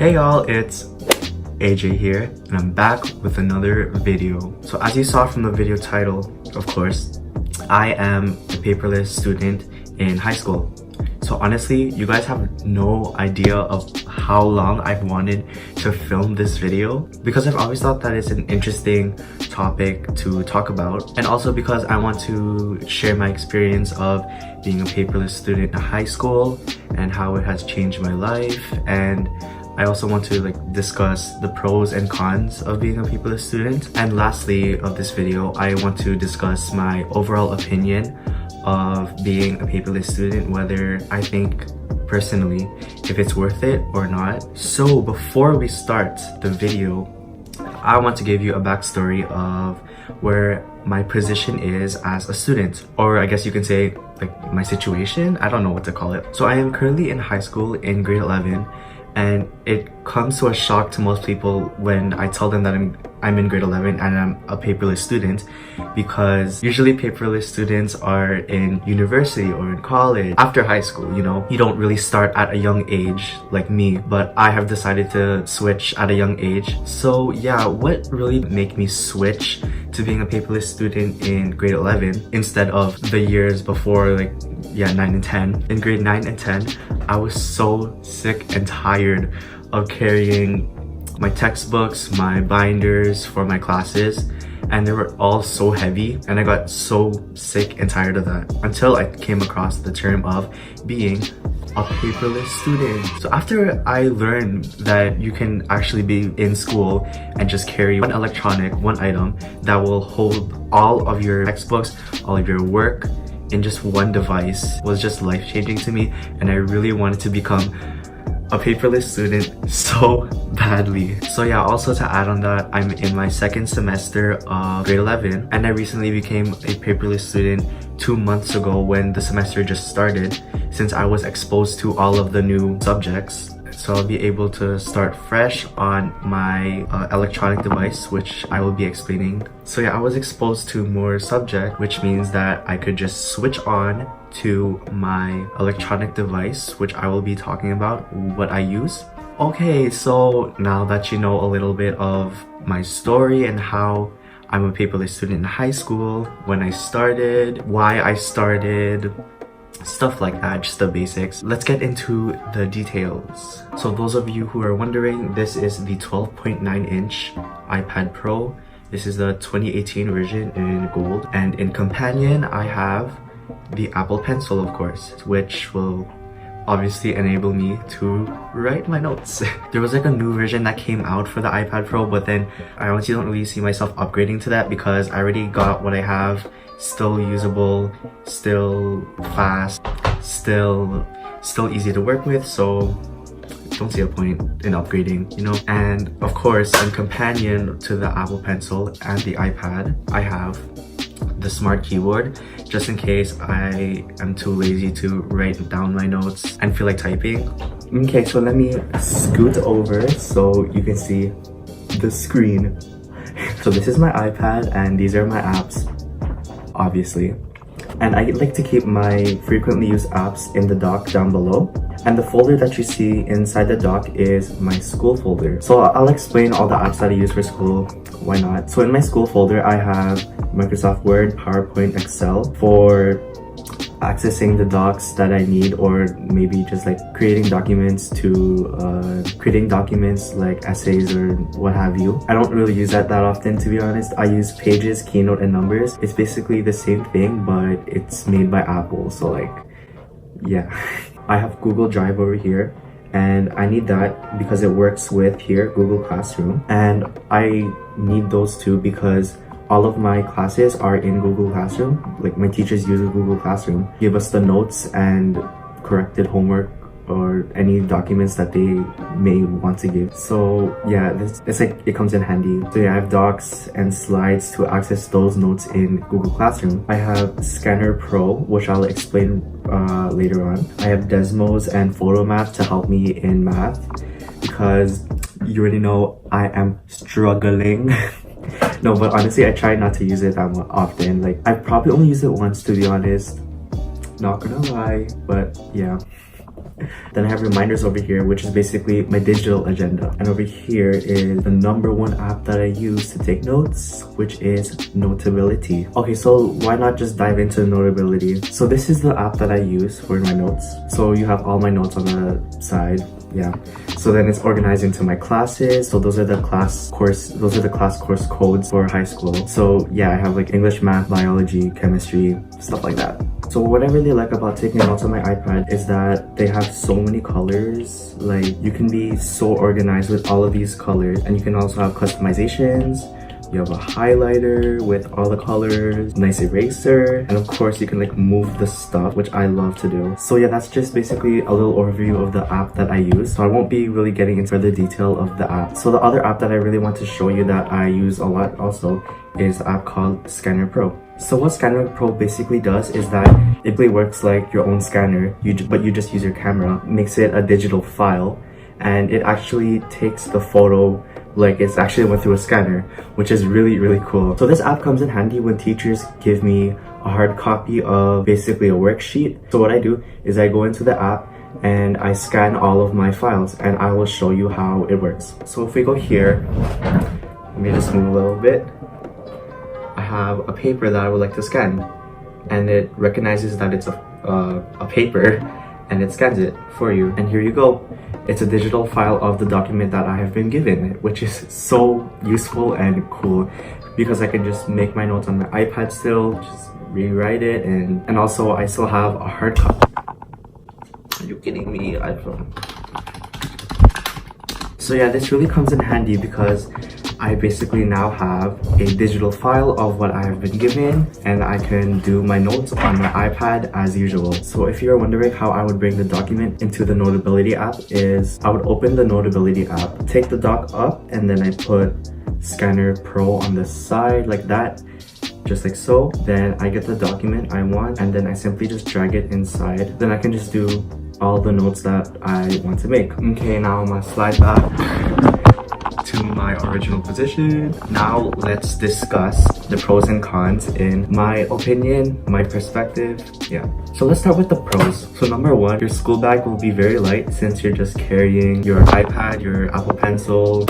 Hey y'all, it's AJ here, and I'm back with another video. So as you saw from the video title, of course, I am a paperless student in high school. So honestly, you guys have no idea of how long I've wanted to film this video, because I've always thought that it's an interesting topic to talk about, and also because I want to share my experience of being a paperless student in high school and how it has changed my life. And I also want to discuss the pros and cons of being a paperless student. And lastly of this video, I want to discuss my overall opinion of being a paperless student, whether I think personally if it's worth it or not. So before we start the video, I want to give you a backstory of where my position is as a student, or I guess you can say my situation. I don't know what to call it. So I am currently in high school in grade 11, and it comes to a shock to most people when I tell them that I'm in grade 11 and I'm a paperless student, because usually paperless students are in university or in college after high school. You don't really start at a young age like me, but I have decided to switch at a young age. So yeah, what really made me switch to being a paperless student in grade 11 instead of the years before, 9 and 10. In grade 9 and 10, I was so sick and tired of carrying my textbooks, my binders for my classes, and they were all so heavy, and I got so sick and tired of that until I came across the term of being a paperless student. So after I learned that you can actually be in school and just carry one item that will hold all of your textbooks, all of your work in just one device, was just life-changing to me, and I really wanted to become a paperless student so badly. So yeah, also to add on that, I'm in my second semester of grade 11, and I recently became a paperless student 2 months ago when the semester just started, since I was exposed to all of the new subjects. So I'll be able to start fresh on my electronic device, which I will be explaining. So yeah, I was exposed to more subject, which means that I could just switch on to my electronic device, which I will be talking about what I use. Okay, so now that you know a little bit of my story and how I'm a paperless student in high school, when I started, why I started, stuff like that, just the basics. Let's get into the details. So those of you who are wondering, this is the 12.9-inch iPad Pro. This is the 2018 version in gold, and in companion I have the Apple Pencil, of course, which will obviously enable me to write my notes. There was a new version that came out for the iPad Pro, but then I honestly don't really see myself upgrading to that because I already got what I have. Still usable, still fast, still easy to work with, so don't see a point in upgrading, And of course, in companion to the Apple Pencil and the iPad, I have the smart keyboard, just in case I am too lazy to write down my notes and feel like typing. Okay, so let me scoot over so you can see the screen. So this is my iPad and these are my apps, obviously. And I like to keep my frequently used apps in the dock down below. And the folder that you see inside the dock is my school folder. So I'll explain all the apps that I use for school, why not? So in my school folder, I have Microsoft Word, PowerPoint, Excel for accessing the docs that I need, or maybe just creating documents like essays or what have you. I don't really use that often, to be honest. I use Pages, Keynote, and Numbers. It's basically the same thing, but it's made by Apple, so yeah. I have Google Drive over here, and I need that because it works with Google Classroom, and I need those two because all of my classes are in Google Classroom. My teachers use Google Classroom, give us the notes and corrected homework or any documents that they may want to give. So yeah, it comes in handy. So yeah, I have docs and slides to access those notes in Google Classroom. I have Scanner Pro, which I'll explain later on. I have Desmos and Photomath to help me in math, because you already know I am struggling. No, but honestly, I try not to use it that often. I probably only use it once, to be honest. Not gonna lie, but yeah. Then I have reminders over here, which is basically my digital agenda. And over here is the #1 app that I use to take notes, which is Notability. Okay, so why not just dive into Notability? So this is the app that I use for my notes. So you have all my notes on the side. Yeah, so then it's organized into my classes. So those are the class course codes for high school. So yeah, I have like English, math, biology, chemistry, stuff like that. So what I really like about taking notes on my iPad is that they have so many colors. Like, you can be so organized with all of these colors, and you can also have customizations. You have a highlighter with all the colors, nice eraser, and of course you can like move the stuff, which I love to do. So yeah, that's just basically a little overview of the app that I use. So I won't be really getting into further detail of the app. So the other app that I really want to show you that I use a lot also is an app called Scanner Pro. So what Scanner Pro basically does is that it really works like your own scanner, but you just use your camera, makes it a digital file, and it actually takes the photo like it's actually went through a scanner, which is really, really cool. So this app comes in handy when teachers give me a hard copy of basically a worksheet. So what I do is I go into the app and I scan all of my files, and I will show you how it works. So if we go here, let me just move a little bit. I have a paper that I would like to scan, and it recognizes that it's a paper, and it scans it for you. And here you go. It's a digital file of the document that I have been given, which is so useful and cool because I can just make my notes on my iPad still, just rewrite it, and also I still have a hard copy. Are you kidding me, iPhone? So yeah, this really comes in handy because I basically now have a digital file of what I have been given, and I can do my notes on my iPad as usual. So if you're wondering how I would bring the document into the Notability app, is I would open the Notability app, take the doc up, and then I put Scanner Pro on the side like that, just like so. Then I get the document I want, and then I simply just drag it inside. Then I can just do all the notes that I want to make. Okay, now I'm gonna slide back to my original position. Now let's discuss the pros and cons in my opinion, my perspective. Yeah, so let's start with the pros. So #1, your school bag will be very light since you're just carrying your iPad, your Apple Pencil,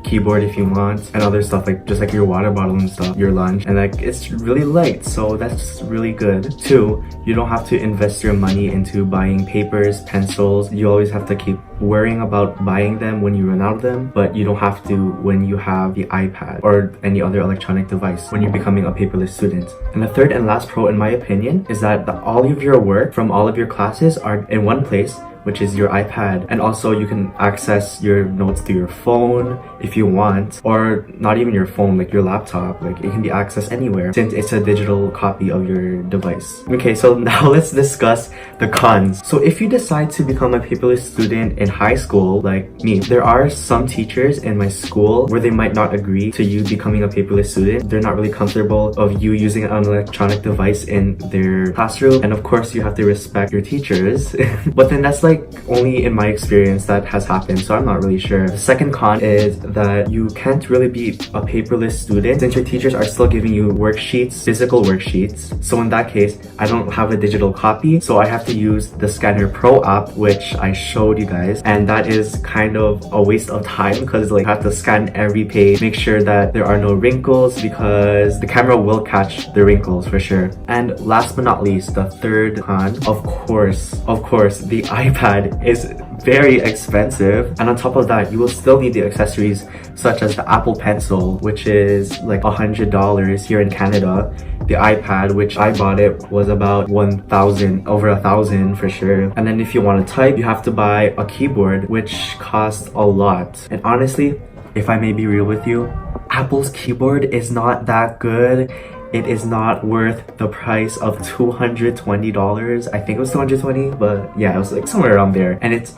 keyboard if you want, and other stuff like just like your water bottle and stuff, your lunch, and like it's really light, so that's really good. 2, you don't have to invest your money into buying papers, pencils. You always have to keep worrying about buying them when you run out of them, but you don't have to when you have the iPad or any other electronic device when you're becoming a paperless student. And the third and last pro in my opinion is that all of your work from all of your classes are in one place, which is your iPad. And also you can access your notes through your phone if you want, or not even your phone, like your laptop. Like it can be accessed anywhere since it's a digital copy of your device. Okay, so now let's discuss the cons. So if you decide to become a paperless student in high school, like me, there are some teachers in my school where they might not agree to you becoming a paperless student. They're not really comfortable of you using an electronic device in their classroom. And of course you have to respect your teachers. But then that's like only in my experience that has happened, so I'm not really sure. The second con is that you can't really be a paperless student since your teachers are still giving you worksheets, physical worksheets. So in that case, I don't have a digital copy, so I have to use the Scanner Pro app, which I showed you guys, and that is kind of a waste of time because like I have to scan every page, make sure that there are no wrinkles because the camera will catch the wrinkles for sure. And last but not least, the third con, of course, the iPad is very expensive, and on top of that you will still need the accessories such as the Apple Pencil, which is like $100 here in Canada. The iPad, which I bought it, was about over $1,000 for sure. And then if you want to type, you have to buy a keyboard, which costs a lot. And honestly, if I may be real with you, Apple's keyboard is not that good. It is not worth the price of $220. I think it was $220, but yeah, it was like somewhere around there. And it's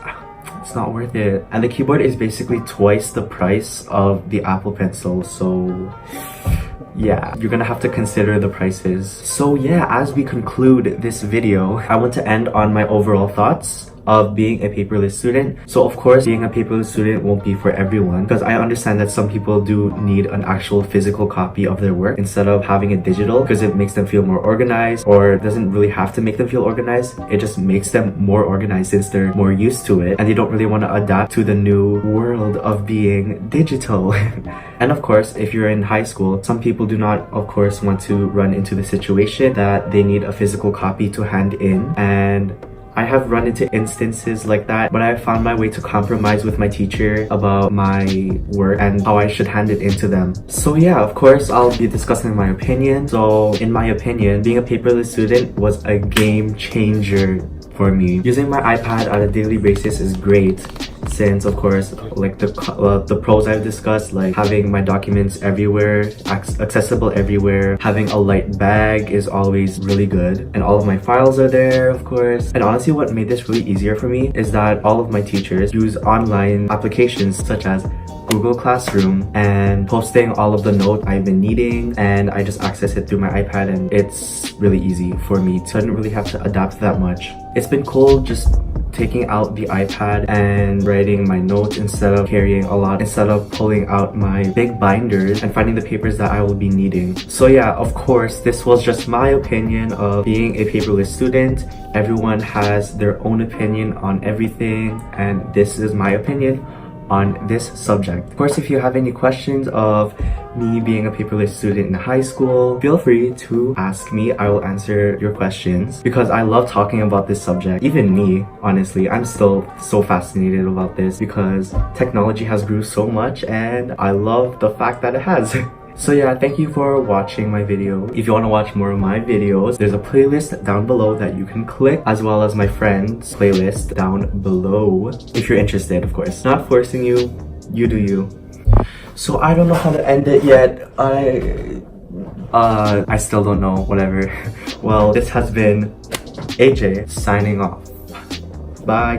not worth it. And the keyboard is basically twice the price of the Apple Pencil, so yeah, you're gonna have to consider the prices. So yeah, as we conclude this video, I want to end on my overall thoughts of being a paperless student. So of course, being a paperless student won't be for everyone, because I understand that some people do need an actual physical copy of their work instead of having it digital, because it makes them feel more organized, or it doesn't really have to make them feel organized. It just makes them more organized since they're more used to it and they don't really want to adapt to the new world of being digital. And of course, if you're in high school, some people do not, of course, want to run into the situation that they need a physical copy to hand in, and I have run into instances like that, but I found my way to compromise with my teacher about my work and how I should hand it in to them. So yeah, of course, I'll be discussing my opinion. So in my opinion, being a paperless student was a game changer for me. Using my iPad on a daily basis is great, since of course, like the pros I've discussed, like having my documents everywhere, accessible everywhere, having a light bag is always really good, and all of my files are there, of course. And honestly, what made this really easier for me is that all of my teachers use online applications such as Google Classroom and posting all of the notes I've been needing, and I just access it through my iPad, and it's really easy for me, so I didn't really have to adapt that much. It's been cool just taking out the iPad and writing my notes instead of pulling out my big binders and finding the papers that I will be needing. So yeah, of course, this was just my opinion of being a paperless student. Everyone has their own opinion on everything, and this is my opinion on this subject. Of course, if you have any questions of me being a paperless student in high school, feel free to ask me. I will answer your questions because I love talking about this subject. Even me, honestly, I'm still so fascinated about this because technology has grew so much and I love the fact that it has. So yeah, thank you for watching my video. If you want to watch more of my videos, there's a playlist down below that you can click, as well as my friend's playlist down below, if you're interested, of course. Not forcing you, you do you. So I don't know how to end it yet. I still don't know, whatever. Well, this has been AJ signing off. Bye.